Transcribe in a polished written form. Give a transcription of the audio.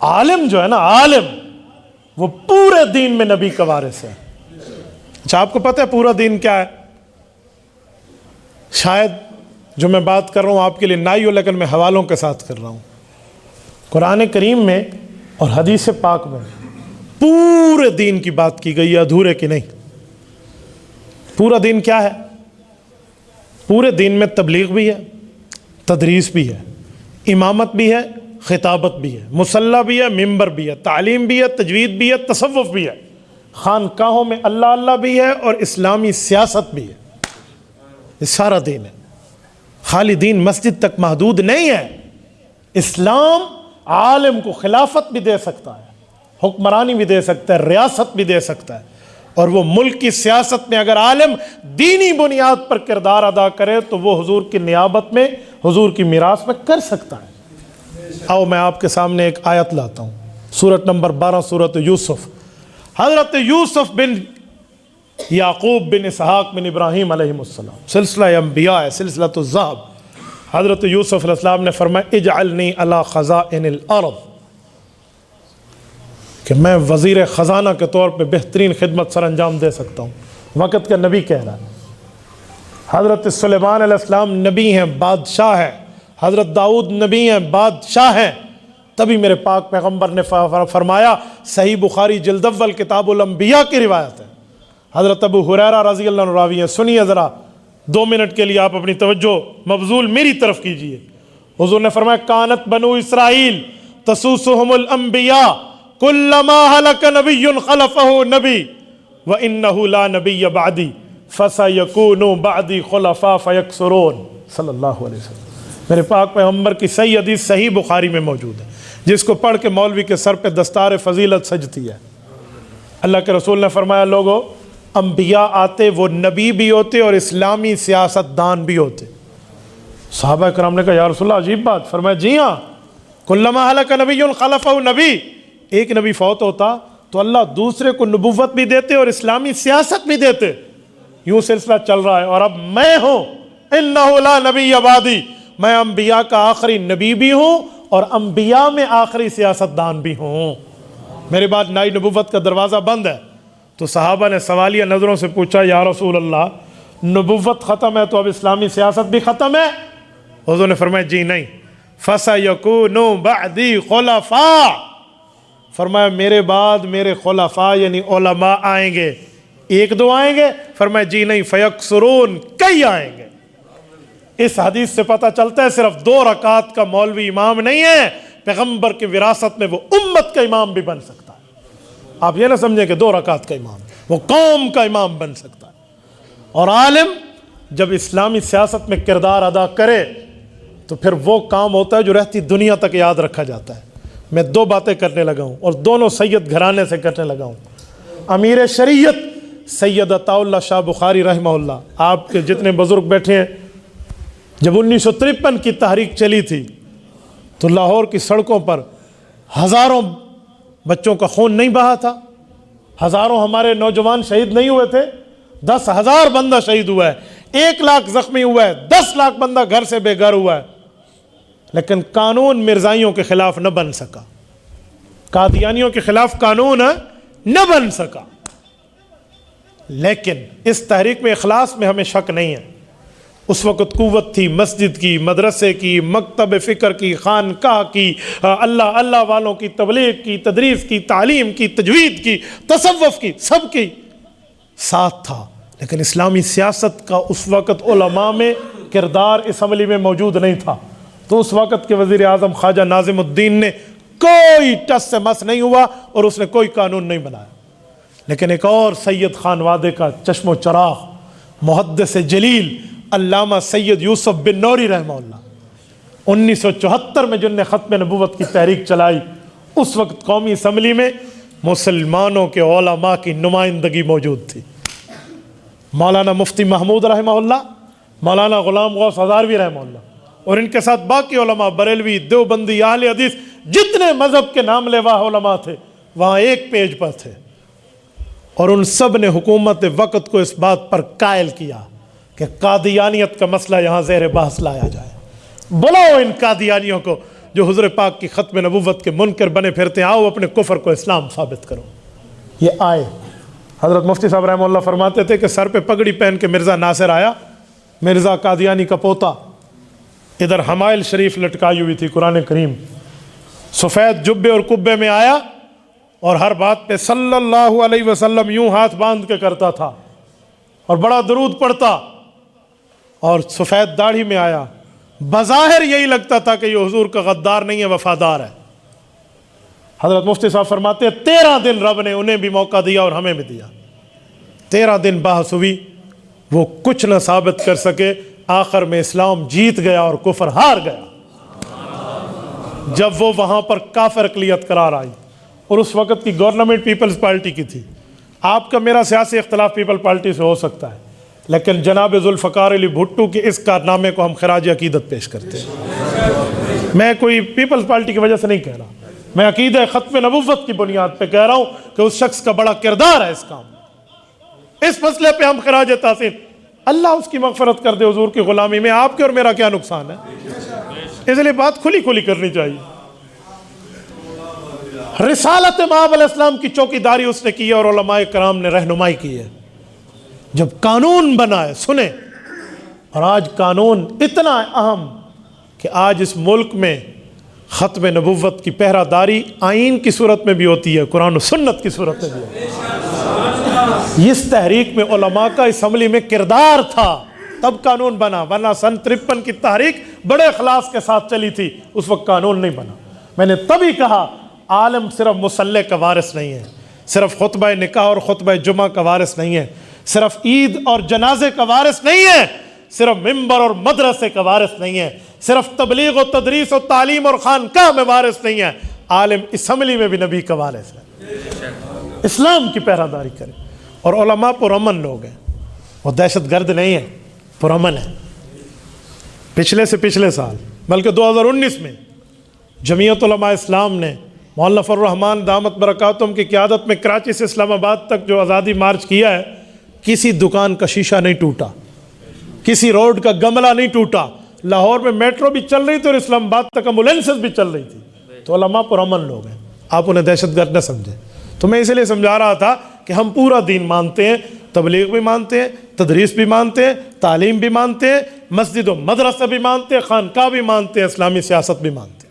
عالم جو ہے نا، عالم وہ پورے دین میں نبی کا وارث ہے۔ اچھا آپ کو پتہ ہے پورا دین کیا ہے؟ شاید جو میں بات کر رہا ہوں آپ کے لیے نائی ہو، لیکن میں حوالوں کے ساتھ کر رہا ہوں۔ قرآن کریم میں اور حدیث پاک میں پورے دین کی بات کی گئی ہے، ادھورے کی نہیں۔ پورا دین کیا ہے؟ پورے دین میں تبلیغ بھی ہے، تدریس بھی ہے، امامت بھی ہے، خطابت بھی ہے، مصلی بھی ہے، ممبر بھی ہے، تعلیم بھی ہے، تجوید بھی ہے، تصوف بھی ہے، خانقاہوں میں اللہ اللہ بھی ہے، اور اسلامی سیاست بھی ہے۔ یہ سارا دین ہے۔ خالی دین مسجد تک محدود نہیں ہے۔ اسلام عالم کو خلافت بھی دے سکتا ہے، حکمرانی بھی دے سکتا ہے، ریاست بھی دے سکتا ہے، اور وہ ملک کی سیاست میں اگر عالم دینی بنیاد پر کردار ادا کرے تو وہ حضور کی نیابت میں، حضور کی میراث میں کر سکتا ہے۔ آؤ میں آپ کے سامنے ایک آیت لاتا ہوں، سورت نمبر 12 سورت یوسف۔ حضرت یوسف بن یعقوب بن اسحاق بن ابراہیم علیہ السلام، سلسلہ انبیاء ہے، سلسلہ الذہب۔ حضرت یوسف علیہ السلام نے فرمایا اجعلنی علی خزائن الارض، کہ میں وزیر خزانہ کے طور پہ بہترین خدمت سر انجام دے سکتا ہوں۔ وقت کا نبی کہہ رہا ہے۔ حضرت سلیمان علیہ السلام نبی ہیں، بادشاہ ہے، حضرت داؤد نبی ہیں، بادشاہ ہیں، تبھی میرے پاک پیغمبر نے فرمایا، صحیح بخاری جلد اول کتاب الانبیاء کی روایت ہے، حضرت ابو ہریرہ رضی اللہ عنہ راوی ہیں۔ سنیے ذرا 2 منٹ کے لیے آپ اپنی توجہ مبذول میری طرف کیجئے۔ حضور نے فرمایا کانت بنو اسرائیل تسوسهم الانبیاء کلما ہلک نبی خلفہ نبی وانہ لا نبی بعدی فسیکون بعدی خلفاء فیکثرون، صلی اللہ علیہ وسلم۔ میرے پاک پیغمبر کی صحیح حدیث صحیح بخاری میں موجود ہے، جس کو پڑھ کے مولوی کے سر پہ دستار فضیلت سجتی ہے۔ اللہ کے رسول نے فرمایا لوگو، انبیاء آتے وہ نبی بھی ہوتے اور اسلامی سیاست دان بھی ہوتے۔ صحابہ کرام نے کہا یا رسول اللہ عجیب بات۔ فرمایا جی ہاں، کلما ہلک نبی خلفہ نبی، ایک نبی فوت ہوتا تو اللہ دوسرے کو نبوت بھی دیتے اور اسلامی سیاست بھی دیتے۔ یوں سلسلہ چل رہا ہے، اور اب میں ہوں، انہ لا نبی بعدی، میں انبیاء کا آخری نبی بھی ہوں اور انبیاء میں آخری سیاست دان بھی ہوں۔ میرے بعد نئی نبوت کا دروازہ بند ہے۔ تو صحابہ نے سوالیہ نظروں سے پوچھا یا رسول اللہ نبوت ختم ہے تو اب اسلامی سیاست بھی ختم ہے؟ حضور نے فرمایا جی نہیں، فَسَيَكُونُ بَعْدِي خُلَفَاء، فرمایا میرے بعد میرے خلفاء یعنی علماء آئیں گے، 1-2 آئیں گے؟ فرمایا جی نہیں، فَيَكْثُرُونَ، کئی آئیں گے۔ اس حدیث سے پتہ چلتا ہے صرف 2 رکعت کا مولوی امام نہیں ہے، پیغمبر کی وراثت میں وہ امت کا امام بھی بن سکتا ہے۔ آپ یہ نہ سمجھیں کہ 2 رکعت کا امام، وہ قوم کا امام بن سکتا ہے۔ اور عالم جب اسلامی سیاست میں کردار ادا کرے تو پھر وہ کام ہوتا ہے جو رہتی دنیا تک یاد رکھا جاتا ہے۔ میں 2 باتیں کرنے لگا ہوں اور دونوں سید گھرانے سے کرنے لگا ہوں۔ امیر شریعت سید عطا اللہ شاہ بخاری رحمہ اللہ، آپ کے جتنے بزرگ بیٹھے ہیں، جب 1953 کی تحریک چلی تھی تو لاہور کی سڑکوں پر ہزاروں بچوں کا خون نہیں بہا تھا، ہزاروں ہمارے نوجوان شہید نہیں ہوئے تھے، 10,000 بندہ شہید ہوا ہے، 1 لاکھ زخمی ہوا ہے، 10 لاکھ بندہ گھر سے بے گھر ہوا ہے، لیکن قانون مرزائیوں کے خلاف نہ بن سکا، قادیانیوں کے خلاف قانون نہ بن سکا۔ لیکن اس تحریک میں اخلاص میں ہمیں شک نہیں ہے۔ اس وقت قوت تھی مسجد کی، مدرسے کی، مکتب فکر کی، خانقاہ کی، اللہ اللہ والوں کی، تبلیغ کی، تدریس کی، تعلیم کی، تجوید کی، تصوف کی، سب کی ساتھ تھا۔ لیکن اسلامی سیاست کا اس وقت علماء میں کردار اسمبلی میں موجود نہیں تھا، تو اس وقت کے وزیر اعظم خواجہ ناظم الدین نے کوئی ٹس سے مس نہیں ہوا اور اس نے کوئی قانون نہیں بنایا۔ لیکن ایک اور سید خان وادے کا چشم و چراغ، محدث جلیل علامہ سید یوسف بن نوری رحمہ اللہ، 1974 میں جن نے ختم نبوت کی تحریک چلائی، اس وقت قومی اسمبلی میں مسلمانوں کے علماء کی نمائندگی موجود تھی۔ مولانا مفتی محمود رحمہ اللہ، مولانا غلام غوث ہزاروی رحمہ اللہ، اور ان کے ساتھ باقی علماء، بریلوی، دیوبندی، اہل حدیث، جتنے مذہب کے نام لیوا علماء تھے وہاں ایک پیج پر تھے، اور ان سب نے حکومت وقت کو اس بات پر قائل کیا کہ قادیانیت کا مسئلہ یہاں زیر بحث لایا جائے۔ بلاؤ ان قادیانیوں کو جو حضور پاک کی ختم نبوت کے منکر بنے پھرتے ہیں، آؤ اپنے کفر کو اسلام ثابت کرو۔ یہ آئے۔ حضرت مفتی صاحب رحمہ اللہ فرماتے تھے کہ سر پہ پگڑی پہن کے مرزا ناصر آیا، مرزا قادیانی کا پوتا، ادھر حمائل شریف لٹکائی ہوئی تھی قرآن کریم، سفید جبے اور کبے میں آیا اور ہر بات پہ صلی اللہ علیہ وسلم یوں ہاتھ باندھ کے کرتا تھا اور بڑا درود پڑھتا، اور سفید داڑھی میں آیا، بظاہر یہی لگتا تھا کہ یہ حضور کا غدار نہیں ہے، وفادار ہے۔ حضرت مفتی صاحب فرماتے ہیں 13 دن رب نے انہیں بھی موقع دیا اور ہمیں بھی دیا، 13 دن بحث ہوئی، وہ کچھ نہ ثابت کر سکے، آخر میں اسلام جیت گیا اور کفر ہار گیا جب وہ وہاں پر کافر اقلیت قرار آئی۔ اور اس وقت کی گورنمنٹ پیپلز پارٹی کی تھی۔ آپ کا میرا سیاسی اختلاف پیپل پارٹی سے ہو سکتا ہے، لیکن جناب ذوالفقار علی بھٹو کے اس کارنامے کو ہم خراج عقیدت پیش کرتے ہیں۔ میں کوئی پیپلز پارٹی کی وجہ سے نہیں کہہ رہا، میں عقیدہ ختم نبوت کی بنیاد پہ کہہ رہا ہوں کہ اس شخص کا بڑا کردار ہے اس کام، اس مسئلے پہ ہم خراج تحسین، اللہ اس کی مغفرت کر دے، حضور کی غلامی میں آپ کے اور میرا کیا نقصان ہے، اس لیے بات کھلی کھلی کرنی چاہیے۔ رسالت مآب علیہ السلام کی چوکیداری اس نے کی ہے اور علماء کرام نے رہنمائی کی ہے۔ جب قانون بنا ہے، سنیں، اور آج قانون اتنا اہم کہ آج اس ملک میں ختم نبوت کی پہرہ داری آئین کی صورت میں بھی ہوتی ہے، قرآن و سنت کی صورت میں بھی ہوتی ہے۔ اس تحریک میں علماء کا اسمبلی میں کردار تھا، تب قانون بنا، ورنہ سن 53 کی تحریک بڑے اخلاص کے ساتھ چلی تھی، اس وقت قانون نہیں بنا۔ میں نے تبھی کہا عالم صرف مصلی کا وارث نہیں ہے، صرف خطبہ نکاح اور خطبہ جمعہ کا وارث نہیں ہے، صرف عید اور جنازے کا وارث نہیں ہے، صرف ممبر اور مدرسے کا وارث نہیں ہے، صرف تبلیغ و تدریس و تعلیم اور خانقاہ میں وارث نہیں ہے، عالم اسمبلی میں بھی نبی کا وارث ہے۔ اسلام کی پہرہ داری کرے، اور علماء پرامن لوگ ہیں، وہ دہشت گرد نہیں ہیں، پرامن ہیں۔ پچھلے سے پچھلے سال بلکہ 2019 میں جمعیت علماء اسلام نے مولانا فضل الرحمان دامت برکاتہم کی قیادت میں کراچی سے اسلام آباد تک جو آزادی مارچ کیا ہے، کسی دکان کا شیشہ نہیں ٹوٹا، کسی روڈ کا گملہ نہیں ٹوٹا، لاہور میں میٹرو بھی چل رہی تھی اور اسلام آباد تک ایمبولینسز بھی چل رہی تھی۔ تو علماء پرامن لوگ ہیں، آپ انہیں دہشت گرد نہ سمجھیں۔ تو میں اسی لیے سمجھا رہا تھا کہ ہم پورا دین مانتے ہیں، تبلیغ بھی مانتے ہیں، تدریس بھی مانتے ہیں، تعلیم بھی مانتے ہیں، مسجد و مدرسہ بھی مانتے ہیں، خانقاہ بھی مانتے ہیں، اسلامی سیاست بھی مانتے ہیں۔